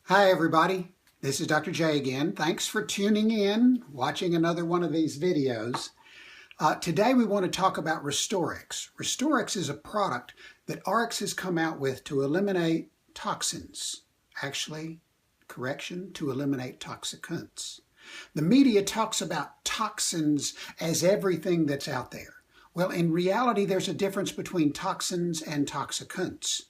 Hi everybody, this is Dr. J again. Thanks for tuning in, watching another one of these videos. Today we want to talk about Restoriix. Restoriix is a product that Restoriix has come out with to eliminate toxins. Actually, correction, to eliminate toxicants. The media talks about toxins as everything that's out there. Well, in reality, there's a difference between toxins and toxicants.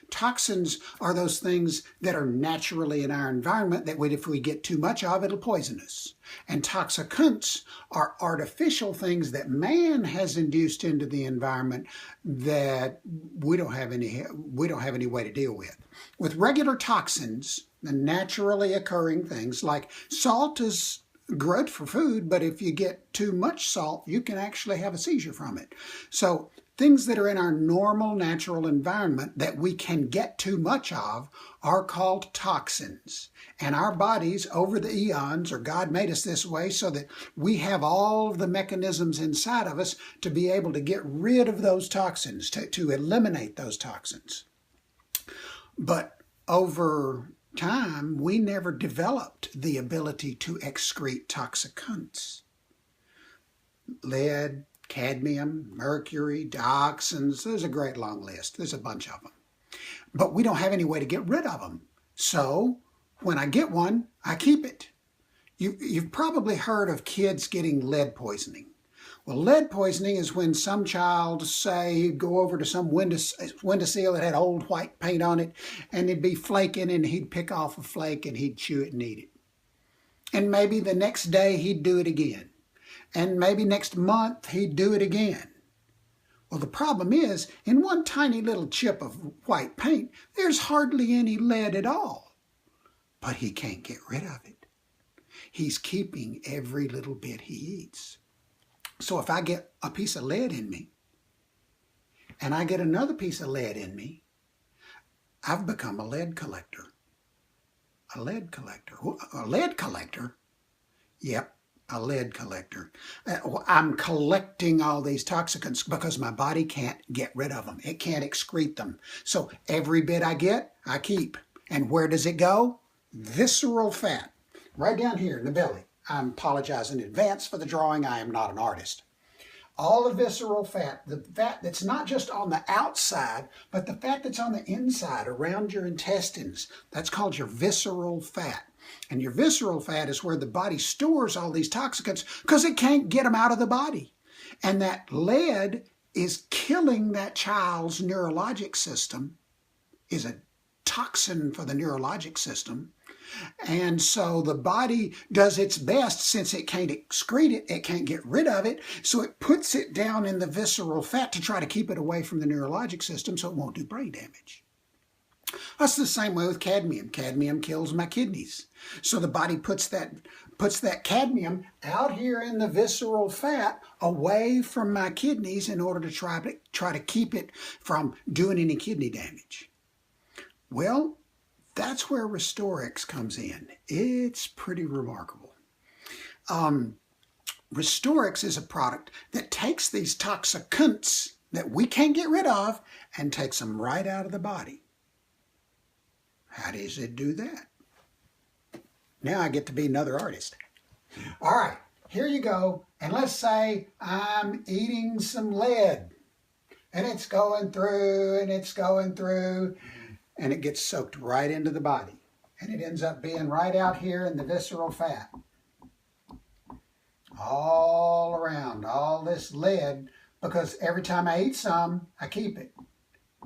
Toxins are those things that are naturally in our environment that if we get too much of, it'll poison us. And toxicants are artificial things that man has induced into the environment that we don't have any way to deal with. With regular toxins, the naturally occurring things like salt is good for food, but if you get too much salt, you can actually have a seizure from it. So things that are in our normal natural environment that we can get too much of are called toxins. And our bodies over the eons, or God made us this way so that we have all of the mechanisms inside of us to be able to get rid of those toxins, to eliminate those toxins. But over time, we never developed the ability to excrete toxicants. Lead, cadmium, mercury, dioxins, there's a great long list. There's a bunch of them. But we don't have any way to get rid of them. So when I get one, I keep it. You've probably heard of kids getting lead poisoning. Well, lead poisoning is when some child, say, go over to some windowsill that had old white paint on it, and it'd be flaking, and he'd pick off a flake, and he'd chew it and eat it. And maybe the next day he'd do it again. And maybe next month he'd do it again. Well, the problem is, in one tiny little chip of white paint, there's hardly any lead at all. But he can't get rid of it. He's keeping every little bit he eats. So if I get a piece of lead in me, and I get another piece of lead in me, I've become a lead collector. A lead collector? A lead collector? Yep. A lead collector. I'm collecting all these toxicants because my body can't get rid of them. It can't excrete them. So every bit I get, I keep. And where does it go? Visceral fat. Right down here in the belly. I apologize in advance for the drawing. I am not an artist. All the visceral fat, the fat that's not just on the outside, but the fat that's on the inside, around your intestines, that's called your visceral fat. And your visceral fat is where the body stores all these toxicants because it can't get them out of the body. And that lead is killing that child's neurologic system, is a toxin for the neurologic system. And so the body does its best, since it can't excrete it, it can't get rid of it, so it puts it down in the visceral fat to try to keep it away from the neurologic system so it won't do brain damage. That's the same way with cadmium. Cadmium kills my kidneys. So the body puts that cadmium out here in the visceral fat away from my kidneys in order to try to keep it from doing any kidney damage. Well, that's where Restoriix comes in. It's pretty remarkable. Restoriix is a product that takes these toxicants that we can't get rid of and takes them right out of the body. How does it do that? Now I get to be another artist. All right, here you go. And let's say I'm eating some lead. And it's going through, and it's going through, and it gets soaked right into the body. And it ends up being right out here in the visceral fat. All around, all this lead, because every time I eat some, I keep it.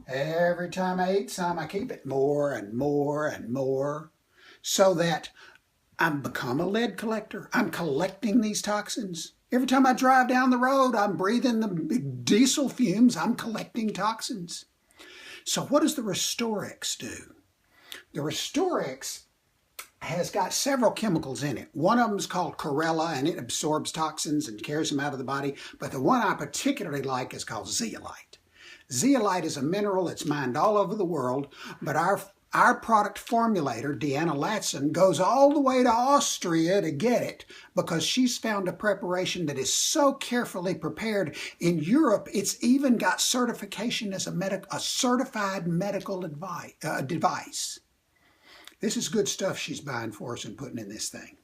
Every time I eat some, I keep it more and more and more, so that I've become a lead collector. I'm collecting these toxins. Every time I drive down the road, I'm breathing the diesel fumes. I'm collecting toxins. So what does the Restoriix do? The Restoriix has got several chemicals in it. One of them is called chlorella, and it absorbs toxins and carries them out of the body. But the one I particularly like is called zeolite. Zeolite is a mineral that's mined all over the world, but our product formulator, Deanna Latson, goes all the way to Austria to get it because she's found a preparation that is so carefully prepared. In Europe, it's even got certification as a certified medical device. This is good stuff she's buying for us and putting in this thing.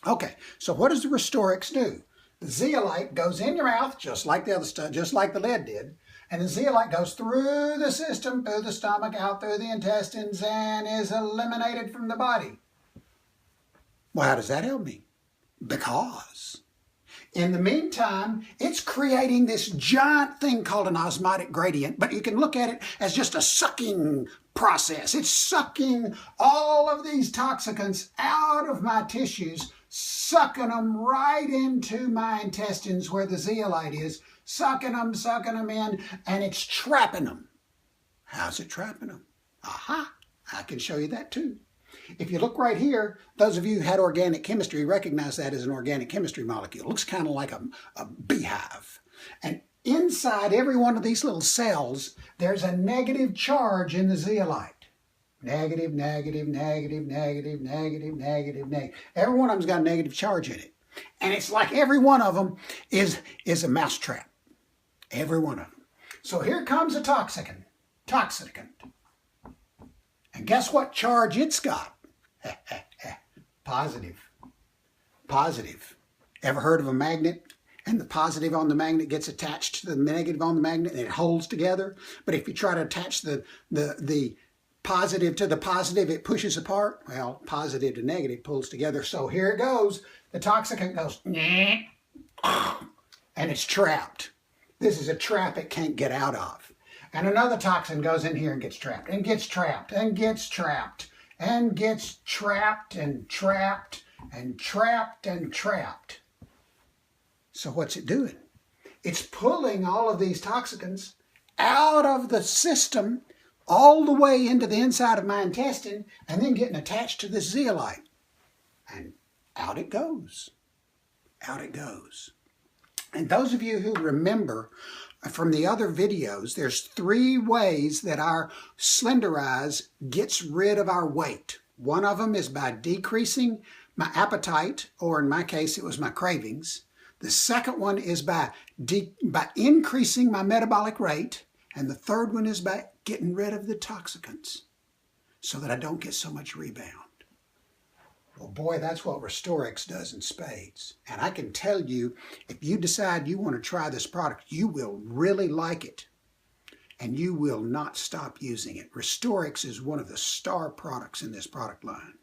Okay, so what does the Restoriix do? The zeolite goes in your mouth, just like the other stuff, just like the lead did. And the zeolite goes through the system, through the stomach, out through the intestines, and is eliminated from the body. Well, how does that help me? Because in the meantime, it's creating this giant thing called an osmotic gradient, but you can look at it as just a sucking process. It's sucking all of these toxicants out of my tissues, sucking them right into my intestines where the zeolite is, sucking them in, and it's trapping them. How's it trapping them? Aha, I can show you that too. If you look right here, those of you who had organic chemistry recognize that as an organic chemistry molecule. It looks kind of like a beehive. And inside every one of these little cells, there's a negative charge in the zeolite. Negative, negative, negative, negative, negative, negative, negative. Every one of them's got a negative charge in it. And it's like every one of them is a mousetrap. Every one of them. So here comes a toxicant. And guess what charge it's got? Positive. Positive. Ever heard of a magnet? And the positive on the magnet gets attached to the negative on the magnet and it holds together. But if you try to attach the positive to the positive, it pushes apart. Well, positive to negative pulls together. So here it goes. The toxicant goes, and it's trapped. This is a trap it can't get out of. And another toxin goes in here and gets trapped, and gets trapped, and gets trapped, and gets trapped, and trapped, and trapped, and trapped. So what's it doing? It's pulling all of these toxicants out of the system all the way into the inside of my intestine and then getting attached to this zeolite. And out it goes. Out it goes. And those of you who remember from the other videos, there's 3 ways that our Slenderize gets rid of our weight. One of them is by decreasing my appetite, or in my case, it was my cravings. The second one is by increasing my metabolic rate. And the third one is by getting rid of the toxicants so that I don't get so much rebound. Well, boy, that's what Restoriix does in spades. And I can tell you, if you decide you want to try this product, you will really like it. And you will not stop using it. Restoriix is one of the star products in this product line.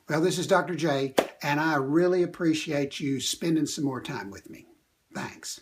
Well, this is Dr. J, and I really appreciate you spending some more time with me. Thanks.